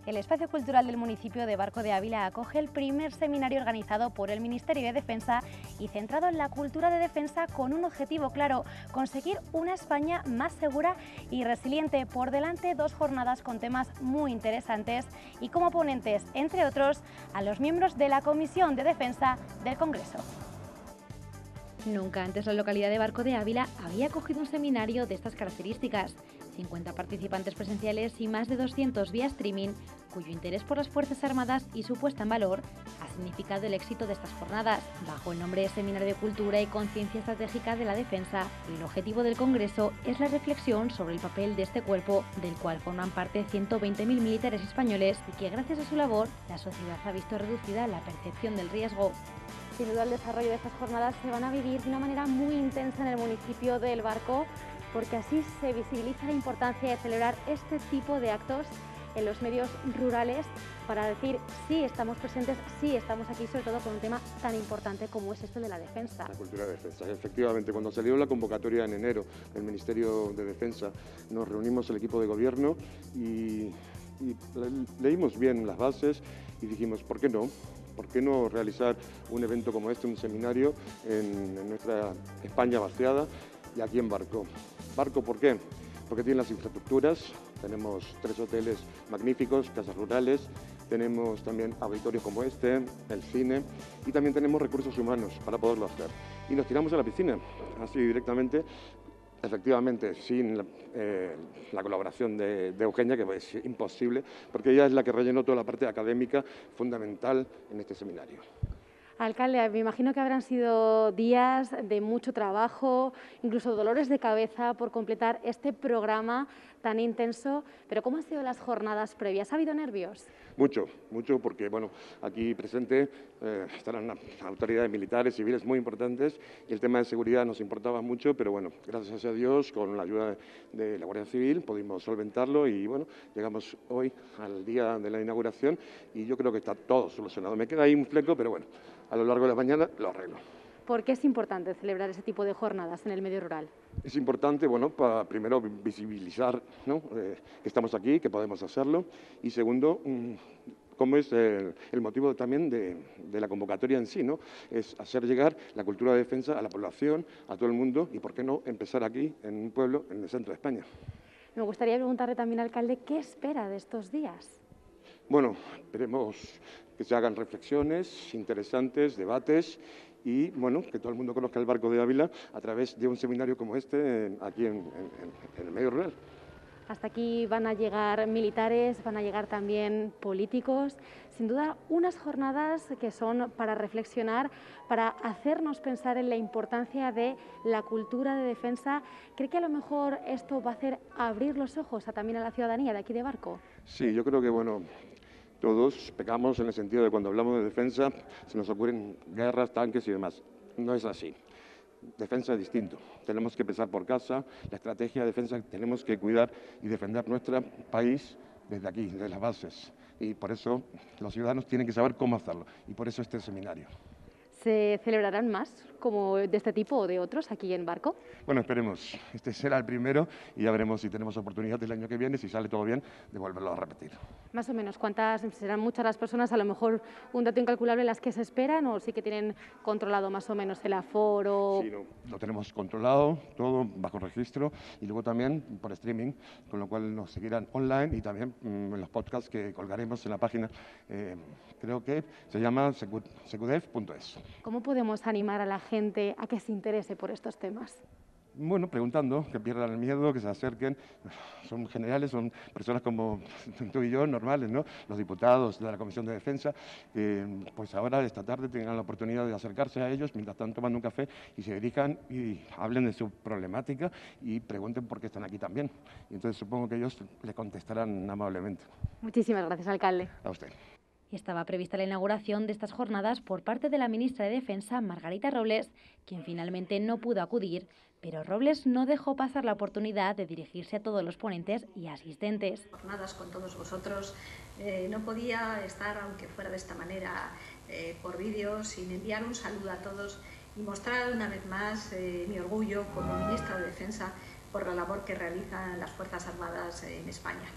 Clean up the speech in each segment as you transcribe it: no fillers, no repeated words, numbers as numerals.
El espacio cultural del municipio de Barco de Ávila acoge el primer seminario organizado por el Ministerio de Defensa y centrado en la cultura de defensa con un objetivo claro: conseguir una España más segura y resiliente. Por delante, 2 jornadas con temas muy interesantes y como ponentes, entre otros, a los miembros de la Comisión de Defensa del Congreso. Nunca antes la localidad de Barco de Ávila había acogido un seminario de estas características. 50 participantes presenciales y más de 200 vía streaming, cuyo interés por las Fuerzas Armadas y su puesta en valor ha significado el éxito de estas jornadas. Bajo el nombre de Seminario de Cultura y Conciencia Estratégica de la Defensa, el objetivo del Congreso es la reflexión sobre el papel de este cuerpo, del cual forman parte 120.000 militares españoles y que gracias a su labor la sociedad ha visto reducida la percepción del riesgo. Sin duda el desarrollo de estas jornadas se van a vivir de una manera muy intensa en el municipio del Barco, porque así se visibiliza la importancia de celebrar este tipo de actos en los medios rurales para decir sí estamos presentes, sí estamos aquí, sobre todo con un tema tan importante como es este de la defensa. La cultura de defensa, efectivamente. Cuando salió la convocatoria en enero del Ministerio de Defensa, nos reunimos el equipo de gobierno y leímos bien las bases y dijimos, ¿por qué no? ¿Por qué no realizar un evento como este, un seminario en nuestra España vaciada y aquí en Barco? ¿Barco por qué? Porque tiene las infraestructuras, tenemos 3 hoteles magníficos, casas rurales, tenemos también auditorios como este, el cine y también tenemos recursos humanos para poderlo hacer. Y nos tiramos a la piscina, así directamente. Efectivamente, sin la colaboración de Eugenia, que es imposible, porque ella es la que rellenó toda la parte académica fundamental en este seminario. Alcalde, me imagino que habrán sido días de mucho trabajo, incluso dolores de cabeza por completar este programa tan intenso, pero ¿cómo han sido las jornadas previas? ¿Ha habido nervios? Mucho, mucho, porque bueno, aquí presente estarán autoridades militares, civiles muy importantes y el tema de seguridad nos importaba mucho, pero bueno, gracias a Dios, con la ayuda de la Guardia Civil pudimos solventarlo y bueno, llegamos hoy al día de la inauguración y yo creo que está todo solucionado. Me queda ahí un fleco, pero bueno, a lo largo de la mañana lo arreglo. ¿Por qué es importante celebrar ese tipo de jornadas en el medio rural? Es importante, bueno, para primero visibilizar, ¿no? Que estamos aquí, que podemos hacerlo, y segundo, cómo es el motivo también de la convocatoria en sí, ¿no? Es hacer llegar la cultura de defensa a la población, a todo el mundo, y por qué no empezar aquí, en un pueblo, en el centro de España. Me gustaría preguntarle también, alcalde, ¿qué espera de estos días? Bueno, esperemos que se hagan reflexiones interesantes, debates y bueno, que todo el mundo conozca el Barco de Ávila a través de un seminario como este aquí en el medio rural. Hasta aquí van a llegar militares, van a llegar también políticos. Sin duda, unas jornadas que son para reflexionar, para hacernos pensar en la importancia de la cultura de defensa. ¿Cree que a lo mejor esto va a hacer abrir los ojos también a la ciudadanía de aquí de Barco? Sí, yo creo que bueno, todos pecamos en el sentido de cuando hablamos de defensa se nos ocurren guerras, tanques y demás. No es así. Defensa es distinto. Tenemos que empezar por casa. La estrategia de defensa tenemos que cuidar y defender nuestro país desde aquí, desde las bases. Y por eso los ciudadanos tienen que saber cómo hacerlo. Y por eso este seminario. ¿Se celebrarán más como de este tipo o de otros aquí en Barco? Bueno, esperemos. Este será el primero y ya veremos si tenemos oportunidad el año que viene, si sale todo bien, de volverlo a repetir. Más o menos, ¿cuántas serán muchas las personas? A lo mejor un dato incalculable las que se esperan, o sí que tienen controlado más o menos el aforo. Sí, lo tenemos controlado, todo bajo registro y luego también por streaming, con lo cual nos seguirán online y también en los podcasts que colgaremos en la página, creo que se llama secudef.es. ¿Cómo podemos animar a la gente a que se interese por estos temas? Bueno, preguntando, que pierdan el miedo, que se acerquen. Son generales, son personas como tú y yo, normales, ¿no? Los diputados de la Comisión de Defensa, pues ahora, esta tarde, tengan la oportunidad de acercarse a ellos, mientras están tomando un café, y se dirijan y hablen de su problemática y pregunten por qué están aquí también. Y entonces supongo que ellos le contestarán amablemente. Muchísimas gracias, alcalde. A usted. Estaba prevista la inauguración de estas jornadas por parte de la ministra de Defensa, Margarita Robles, quien finalmente no pudo acudir, pero Robles no dejó pasar la oportunidad de dirigirse a todos los ponentes y asistentes. Jornadas con todos vosotros, no podía estar, aunque fuera de esta manera, por vídeo, sin enviar un saludo a todos y mostrar una vez más mi orgullo como ministra de Defensa por la labor que realizan las Fuerzas Armadas en España.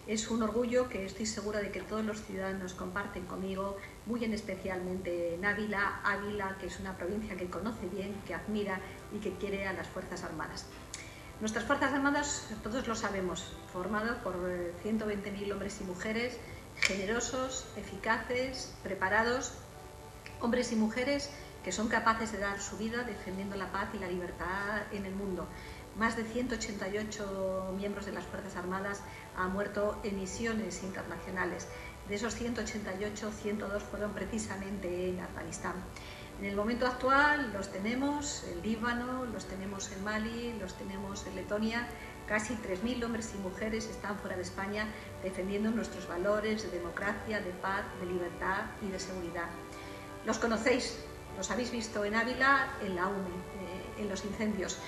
Es un orgullo que estoy segura de que todos los ciudadanos comparten conmigo, muy especialmente en Ávila, que es una provincia que conoce bien, que admira y que quiere a las Fuerzas Armadas. Nuestras Fuerzas Armadas, todos lo sabemos, formadas por 120.000 hombres y mujeres, generosos, eficaces, preparados, hombres y mujeres que son capaces de dar su vida defendiendo la paz y la libertad en el mundo. Más de 188 miembros de las Fuerzas Armadas han muerto en misiones internacionales. De esos 188, 102 fueron precisamente en Afganistán. En el momento actual los tenemos en Líbano, los tenemos en Mali, los tenemos en Letonia. Casi 3.000 hombres y mujeres están fuera de España defendiendo nuestros valores de democracia, de paz, de libertad y de seguridad. Los conocéis, los habéis visto en Ávila, en la UNE, en los incendios,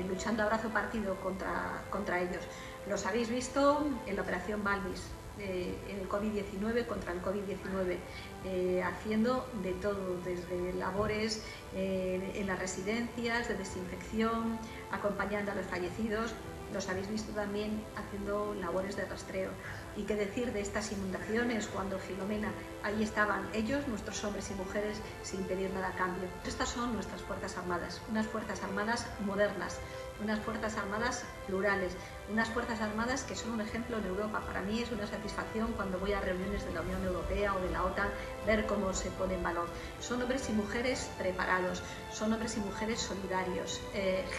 luchando a brazo partido contra ellos. Los habéis visto en la operación Balmis, en el COVID-19, contra el COVID-19, haciendo de todo, desde labores en las residencias, de desinfección, acompañando a los fallecidos. Los habéis visto también haciendo labores de rastreo. Y qué decir de estas inundaciones cuando Filomena, ahí estaban ellos, nuestros hombres y mujeres, sin pedir nada a cambio. Estas son nuestras Fuerzas Armadas, unas Fuerzas Armadas modernas, unas Fuerzas Armadas plurales, unas Fuerzas Armadas que son un ejemplo en Europa. Para mí es una satisfacción cuando voy a reuniones de la Unión Europea o de la OTAN ver cómo se pone en valor. Son hombres y mujeres preparados, son hombres y mujeres solidarios,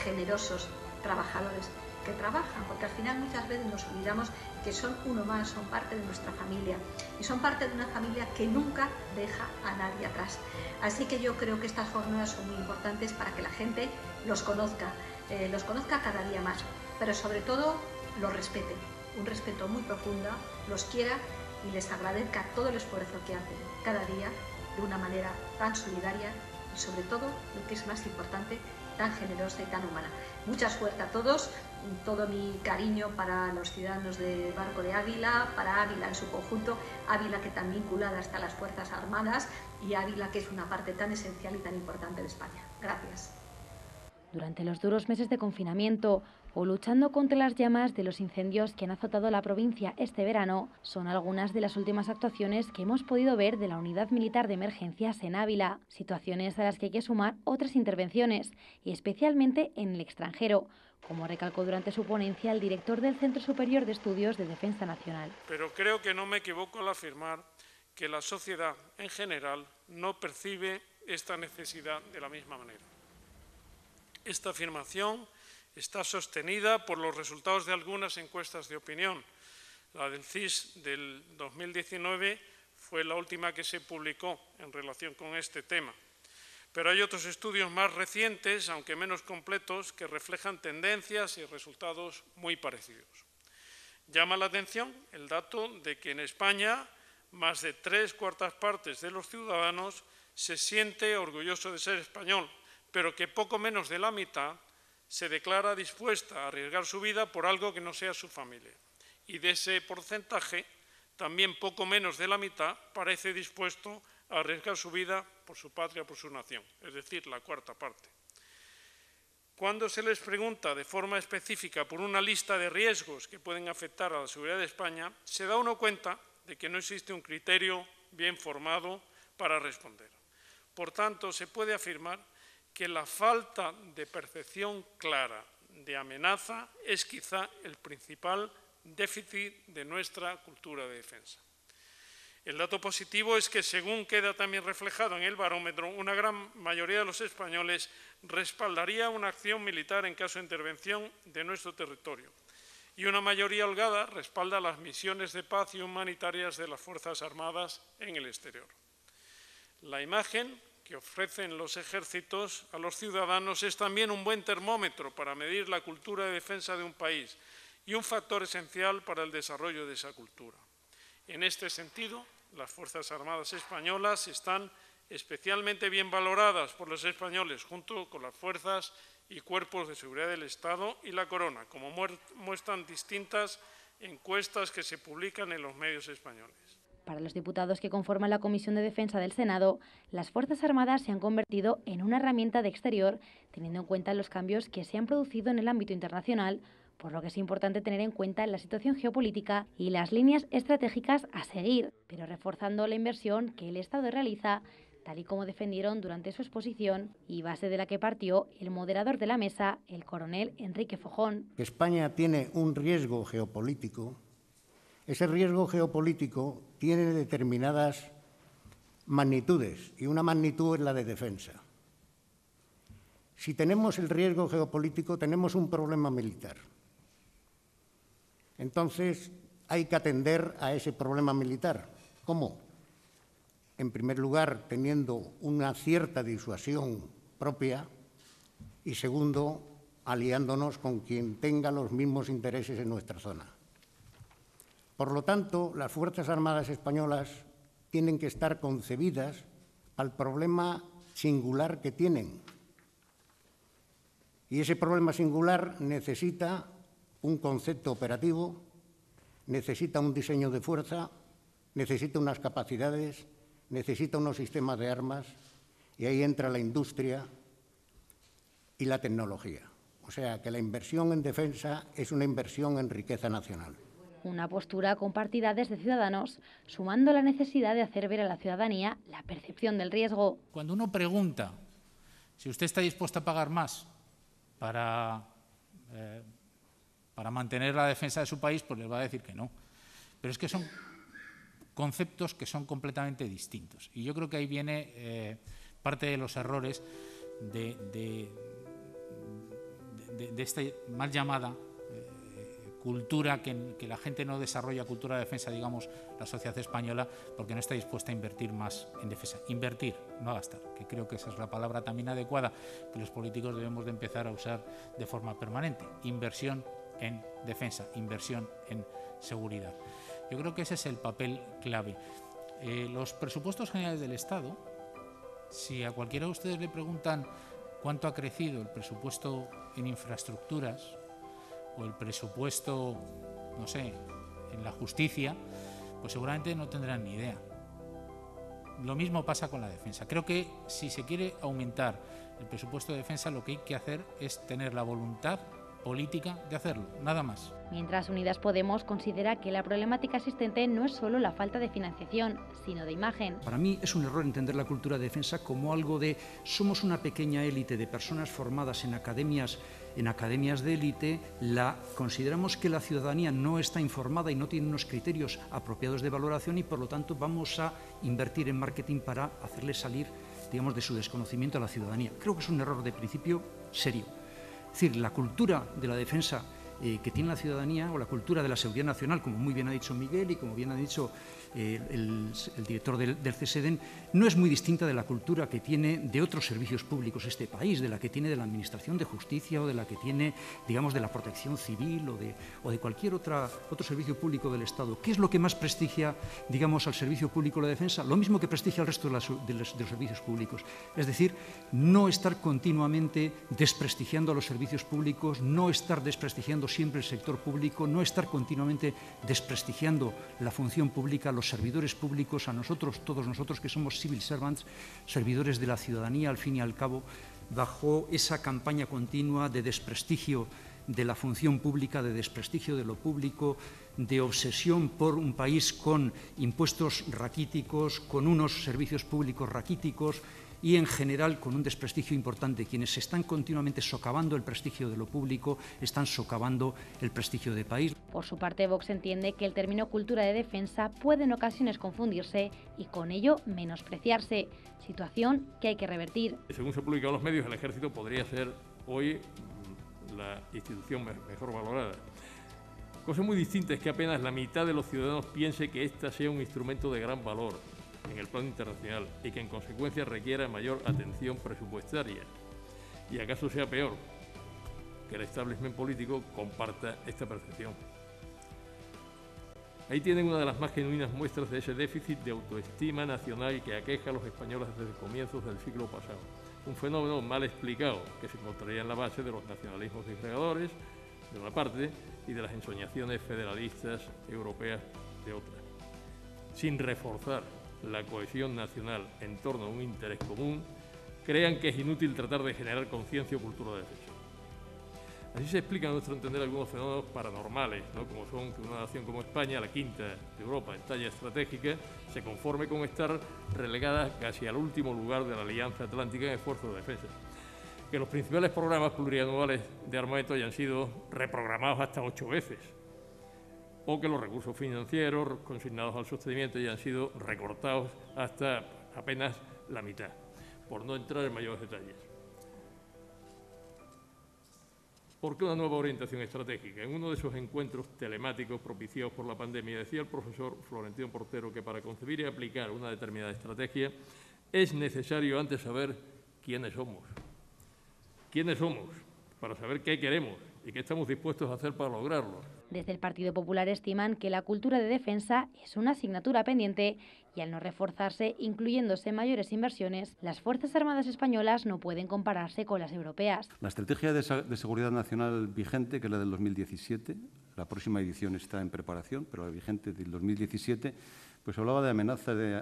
generosos, trabajadores, que trabajan, porque al final muchas veces nos olvidamos que son uno más, son parte de nuestra familia y son parte de una familia que nunca deja a nadie atrás. Así que yo creo que estas jornadas son muy importantes para que la gente los conozca cada día más, pero sobre todo los respete, un respeto muy profundo, los quiera y les agradezca todo el esfuerzo que hacen cada día de una manera tan solidaria y sobre todo, lo que es más importante, tan generosa y tan humana. Mucha suerte a todos, todo mi cariño para los ciudadanos de Barco de Ávila, para Ávila en su conjunto, Ávila que tan vinculada está a las Fuerzas Armadas y Ávila que es una parte tan esencial y tan importante de España. Gracias. Durante los duros meses de confinamiento o luchando contra las llamas de los incendios que han azotado la provincia este verano, son algunas de las últimas actuaciones que hemos podido ver de la Unidad Militar de Emergencias en Ávila, situaciones a las que hay que sumar otras intervenciones, y especialmente en el extranjero, como recalcó durante su ponencia el director del Centro Superior de Estudios de Defensa Nacional. Pero creo que no me equivoco al afirmar que la sociedad en general no percibe esta necesidad de la misma manera. Esta afirmación está sostenida por los resultados de algunas encuestas de opinión. La del CIS del 2019 fue la última que se publicó en relación con este tema. Pero hay otros estudios más recientes, aunque menos completos, que reflejan tendencias y resultados muy parecidos. Llama la atención el dato de que en España más de 3/4 partes de los ciudadanos se siente orgulloso de ser español, pero que poco menos de la mitad se declara dispuesta a arriesgar su vida por algo que no sea su familia. Y de ese porcentaje, también poco menos de la mitad parece dispuesto a arriesgar su vida por su patria, por su nación, es decir, la 1/4 parte. Cuando se les pregunta de forma específica por una lista de riesgos que pueden afectar a la seguridad de España, se da uno cuenta de que no existe un criterio bien formado para responder. Por tanto, se puede afirmar que la falta de percepción clara de amenaza es quizá el principal déficit de nuestra cultura de defensa. El dato positivo es que, según queda también reflejado en el barómetro, una gran mayoría de los españoles respaldaría una acción militar en caso de intervención de nuestro territorio y una mayoría holgada respalda las misiones de paz y humanitarias de las Fuerzas Armadas en el exterior. La imagen que ofrecen los ejércitos a los ciudadanos es también un buen termómetro para medir la cultura de defensa de un país y un factor esencial para el desarrollo de esa cultura. En este sentido, las Fuerzas Armadas españolas están especialmente bien valoradas por los españoles, junto con las fuerzas y cuerpos de seguridad del Estado y la Corona, como muestran distintas encuestas que se publican en los medios españoles. Para los diputados que conforman la Comisión de Defensa del Senado, las Fuerzas Armadas se han convertido en una herramienta de exterior, teniendo en cuenta los cambios que se han producido en el ámbito internacional, por lo que es importante tener en cuenta la situación geopolítica y las líneas estratégicas a seguir, pero reforzando la inversión que el Estado realiza, tal y como defendieron durante su exposición y base de la que partió el moderador de la mesa, el coronel Enrique Fojón. España tiene un riesgo geopolítico. Ese riesgo geopolítico tiene determinadas magnitudes y una magnitud es la de defensa. Si tenemos el riesgo geopolítico, tenemos un problema militar. Entonces, hay que atender a ese problema militar. ¿Cómo? En primer lugar, teniendo una cierta disuasión propia y, segundo, aliándonos con quien tenga los mismos intereses en nuestra zona. Por lo tanto, las Fuerzas Armadas españolas tienen que estar concebidas al problema singular que tienen. Y ese problema singular necesita un concepto operativo, necesita un diseño de fuerza, necesita unas capacidades, necesita unos sistemas de armas, y ahí entra la industria y la tecnología. O sea, que la inversión en defensa es una inversión en riqueza nacional. Una postura compartida desde Ciudadanos, sumando la necesidad de hacer ver a la ciudadanía la percepción del riesgo. Cuando uno pregunta si usted está dispuesto a pagar más para mantener la defensa de su país, pues les va a decir que no. Pero es que son conceptos que son completamente distintos. Y yo creo que ahí viene parte de los errores de esta mal llamada cultura, que la gente no desarrolla cultura de defensa, digamos, la sociedad española, porque no está dispuesta a invertir más en defensa. Invertir, no gastar, que creo que esa es la palabra también adecuada que los políticos debemos de empezar a usar de forma permanente. Inversión en defensa, inversión en seguridad. Yo creo que ese es el papel clave. Los presupuestos generales del Estado, si a cualquiera de ustedes le preguntan cuánto ha crecido el presupuesto en infraestructuras o el presupuesto, no sé, en la justicia, pues seguramente no tendrán ni idea. Lo mismo pasa con la defensa. Creo que si se quiere aumentar el presupuesto de defensa, lo que hay que hacer es tener la voluntad política de hacerlo, nada más. Mientras Unidas Podemos considera que la problemática existente no es solo la falta de financiación, sino de imagen. Para mí es un error entender la cultura de defensa como algo de somos una pequeña élite de personas formadas en academias de élite, consideramos que la ciudadanía no está informada y no tiene unos criterios apropiados de valoración y por lo tanto vamos a invertir en marketing para hacerle salir, digamos, de su desconocimiento a la ciudadanía. Creo que es un error de principio serio. Es decir, la cultura de la defensa que tiene la ciudadanía o la cultura de la seguridad nacional, como muy bien ha dicho Miguel y como bien ha dicho el director del CSEDEN, no es muy distinta de la cultura que tiene de otros servicios públicos este país, de la que tiene de la Administración de Justicia o de la que tiene, digamos, de la Protección Civil o de cualquier otro servicio público del Estado. ¿Qué es lo que más prestigia, digamos, al servicio público de la defensa? Lo mismo que prestigia al resto de los servicios públicos. Es decir, no estar continuamente desprestigiando a los servicios públicos, no estar desprestigiando siempre el sector público, no estar continuamente desprestigiando la función pública, los servidores públicos, a nosotros, todos nosotros que somos civil servants, servidores de la ciudadanía, al fin y al cabo, bajo esa campaña continua de desprestigio de la función pública, de desprestigio de lo público, de obsesión por un país con impuestos raquíticos, con unos servicios públicos raquíticos y, en general, con un desprestigio importante. Quienes están continuamente socavando el prestigio de lo público están socavando el prestigio del país. Por su parte, Vox entiende que el término cultura de defensa puede en ocasiones confundirse y con ello menospreciarse, situación que hay que revertir. Según se publican los medios, el Ejército podría ser hoy la institución mejor valorada. Cosa muy distinta es que apenas la mitad de los ciudadanos piense que ésta sea un instrumento de gran valor en el plano internacional y que en consecuencia requiera mayor atención presupuestaria. Y acaso sea peor que el establishment político comparta esta percepción. Ahí tienen una de las más genuinas muestras de ese déficit de autoestima nacional que aqueja a los españoles desde comienzos del siglo pasado. Un fenómeno mal explicado que se encontraría en la base de los nacionalismos disgregadores, de una parte, y de las ensoñaciones federalistas europeas, de otra. Sin reforzar la cohesión nacional en torno a un interés común, crean que es inútil tratar de generar conciencia o cultura de defensa. Así se explican, a nuestro entender, algunos fenómenos paranormales, ¿no? Como son que una nación como España, la quinta de Europa en talla estratégica, se conforme con estar relegada casi al último lugar de la Alianza Atlántica en esfuerzos de defensa. Que los principales programas plurianuales de armamento hayan sido reprogramados hasta 8 veces, o que los recursos financieros consignados al sostenimiento hayan sido recortados hasta apenas la mitad, por no entrar en mayores detalles. ¿Por qué una nueva orientación estratégica? En uno de esos encuentros telemáticos propiciados por la pandemia, decía el profesor Florentino Portero que para concebir y aplicar una determinada estrategia es necesario antes saber quiénes somos. ¿Quiénes somos? Para saber qué queremos y qué estamos dispuestos a hacer para lograrlo. Desde el Partido Popular estiman que la cultura de defensa es una asignatura pendiente y al no reforzarse, incluyéndose mayores inversiones, las Fuerzas Armadas españolas no pueden compararse con las europeas. La estrategia de seguridad nacional vigente, que es la del 2017, la próxima edición está en preparación, pero la vigente del 2017, pues hablaba de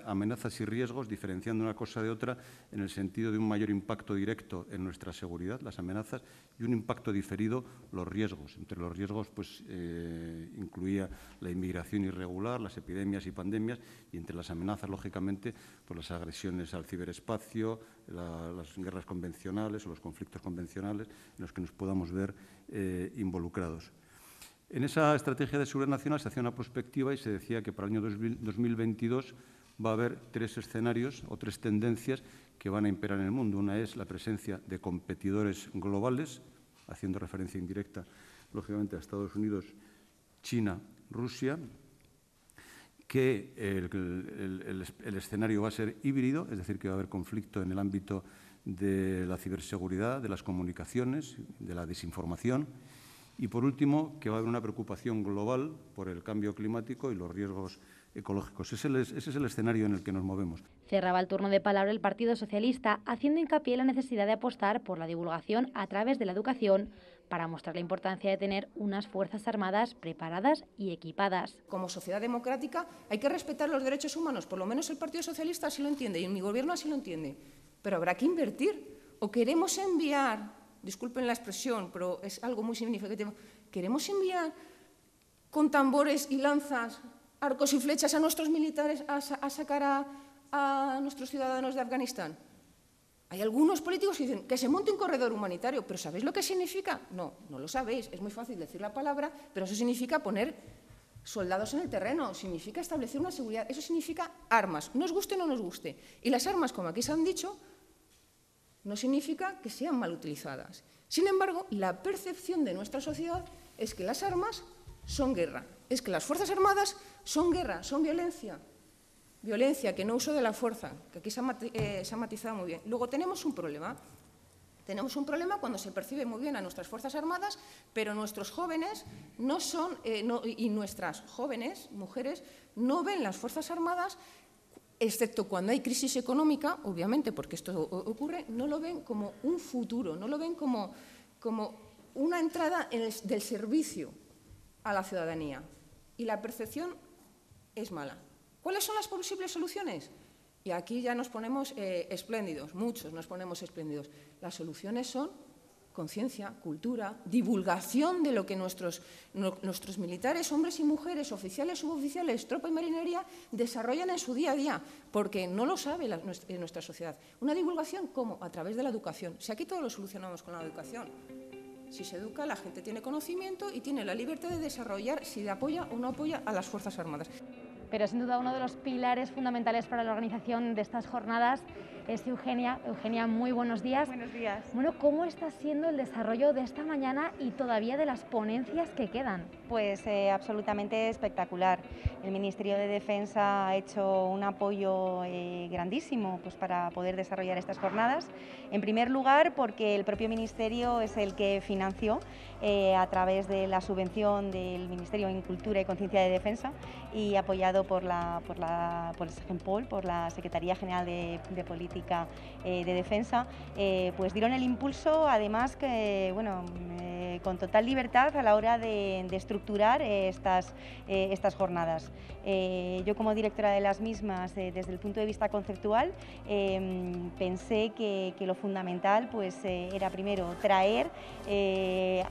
amenazas y riesgos, diferenciando una cosa de otra en el sentido de un mayor impacto directo en nuestra seguridad, las amenazas, y un impacto diferido, los riesgos. Entre los riesgos pues, incluía la inmigración irregular, las epidemias y pandemias, y entre las amenazas, lógicamente, pues las agresiones al ciberespacio, las guerras convencionales o los conflictos convencionales en los que nos podamos ver involucrados. En esa estrategia de seguridad nacional se hacía una prospectiva y se decía que para el año 2022 va a haber 3 escenarios o 3 tendencias que van a imperar en el mundo. Una es la presencia de competidores globales, haciendo referencia indirecta, lógicamente, a Estados Unidos, China, Rusia, que el escenario va a ser híbrido, es decir, que va a haber conflicto en el ámbito de la ciberseguridad, de las comunicaciones, de la desinformación. Y, por último, que va a haber una preocupación global por el cambio climático y los riesgos ecológicos. Ese es el escenario en el que nos movemos. Cerraba el turno de palabra el Partido Socialista, haciendo hincapié en la necesidad de apostar por la divulgación a través de la educación para mostrar la importancia de tener unas Fuerzas Armadas preparadas y equipadas. Como sociedad democrática hay que respetar los derechos humanos, por lo menos el Partido Socialista así lo entiende y mi gobierno así lo entiende. Pero habrá que invertir. O queremos enviar, disculpen la expresión, pero es algo muy significativo, queremos enviar con tambores y lanzas, arcos y flechas a nuestros militares a sacar a nuestros ciudadanos de Afganistán. Hay algunos políticos que dicen que se monte un corredor humanitario, pero ¿sabéis lo que significa? No, no lo sabéis, es muy fácil decir la palabra, pero eso significa poner soldados en el terreno, significa establecer una seguridad, eso significa armas, nos guste o no nos guste. Y las armas, como aquí se han dicho, no significa que sean mal utilizadas. Sin embargo, la percepción de nuestra sociedad es que las armas son guerra, es que las Fuerzas Armadas son guerra, son violencia. Violencia, que no uso de la fuerza, que aquí se ha matizado muy bien. Luego tenemos un problema. Tenemos un problema cuando se percibe muy bien a nuestras Fuerzas Armadas, pero nuestros jóvenes no son, y nuestras jóvenes, mujeres, no ven las Fuerzas Armadas, excepto cuando hay crisis económica, obviamente, porque esto ocurre, no lo ven como un futuro, no lo ven como una entrada del servicio a la ciudadanía. Y la percepción es mala. ¿Cuáles son las posibles soluciones? Y aquí ya nos ponemos espléndidos, muchos nos ponemos espléndidos. Las soluciones son conciencia, cultura, divulgación de lo que nuestros militares, hombres y mujeres, oficiales, suboficiales, tropa y marinería, desarrollan en su día a día, porque no lo sabe nuestra sociedad. Una divulgación, ¿cómo? A través de la educación. Si aquí todo lo solucionamos con la educación. Si se educa, la gente tiene conocimiento y tiene la libertad de desarrollar si apoya o no apoya a las Fuerzas Armadas. Pero sin duda uno de los pilares fundamentales para la organización de estas jornadas es Eugenia. Eugenia, muy buenos días. Buenos días. Bueno, ¿cómo está siendo el desarrollo de esta mañana y todavía de las ponencias que quedan? Pues absolutamente espectacular. El Ministerio de Defensa ha hecho un apoyo grandísimo pues, para poder desarrollar estas jornadas. En primer lugar, porque el propio Ministerio es el que financió a través de la subvención del Ministerio en Cultura y Conciencia de Defensa y apoyado por el SEGENPOL, por la Secretaría General de Política de Defensa, pues dieron el impulso, además que, bueno, con total libertad a la hora de estructurar estas jornadas. Yo, como directora de las mismas, desde el punto de vista conceptual, pensé que lo fundamental pues, era primero traer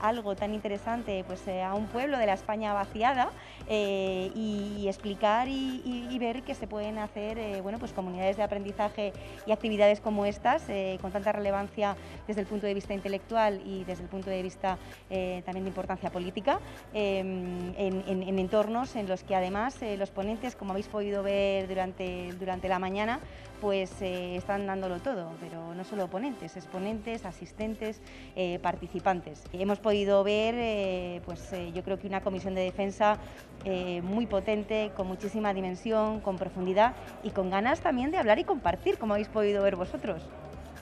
algo tan interesante pues, a un pueblo de la España vaciada y explicar y ver que se pueden hacer bueno, pues, comunidades de aprendizaje y actividades como estas, con tanta relevancia desde el punto de vista intelectual y desde el punto de vista también de importancia política, en entornos en los que además los ponentes, como habéis podido ver durante la mañana, pues están dándolo todo, pero no solo ponentes, exponentes, asistentes, participantes. Hemos podido ver, yo creo que una comisión de defensa muy potente, con muchísima dimensión, con profundidad y con ganas también de hablar y compartir, como habéis podido ver vosotros.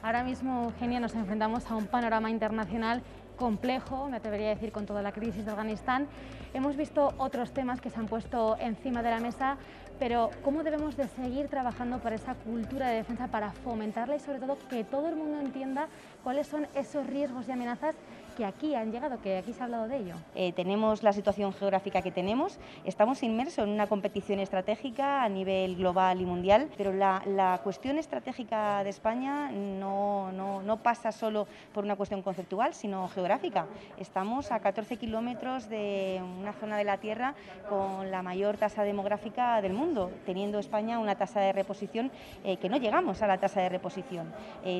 Ahora mismo, Eugenia, nos enfrentamos a un panorama internacional complejo, me atrevería a decir, con toda la crisis de Afganistán. Hemos visto otros temas que se han puesto encima de la mesa, pero ¿cómo debemos de seguir trabajando para esa cultura de defensa, para fomentarla y sobre todo que todo el mundo entienda cuáles son esos riesgos y amenazas que aquí han llegado, que aquí se ha hablado de ello? Tenemos la situación geográfica que tenemos, estamos inmersos en una competición estratégica a nivel global y mundial, pero la cuestión estratégica de España no pasa solo por una cuestión conceptual, sino geográfica. Estamos a 14 kilómetros de una zona de la Tierra con la mayor tasa demográfica del mundo, teniendo España una tasa de reposición que no llegamos a la tasa de reposición.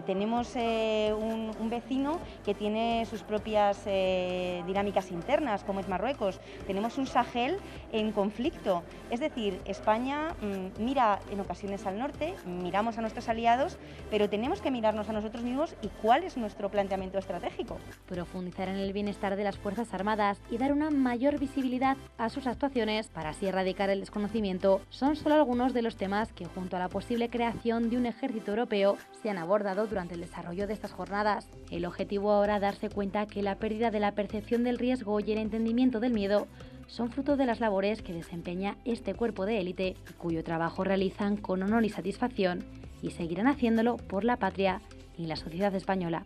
Tenemos un vecino que tiene sus propias dinámicas internas, como es Marruecos. Tenemos un Sahel en conflicto. Es decir, España mira en ocasiones al norte, miramos a nuestros aliados, pero tenemos que mirarnos a nosotros mismos y cuál es nuestro planteamiento estratégico. Profundizar en el bienestar de las Fuerzas Armadas y dar una mayor visibilidad a sus actuaciones para así erradicar el desconocimiento son solo algunos de los temas que, junto a la posible creación de un ejército europeo, se han abordado durante el desarrollo de estas jornadas. El objetivo ahora es darse cuenta que la pérdida de la percepción del riesgo y el entendimiento del miedo son fruto de las labores que desempeña este cuerpo de élite, cuyo trabajo realizan con honor y satisfacción y seguirán haciéndolo por la patria y la sociedad española.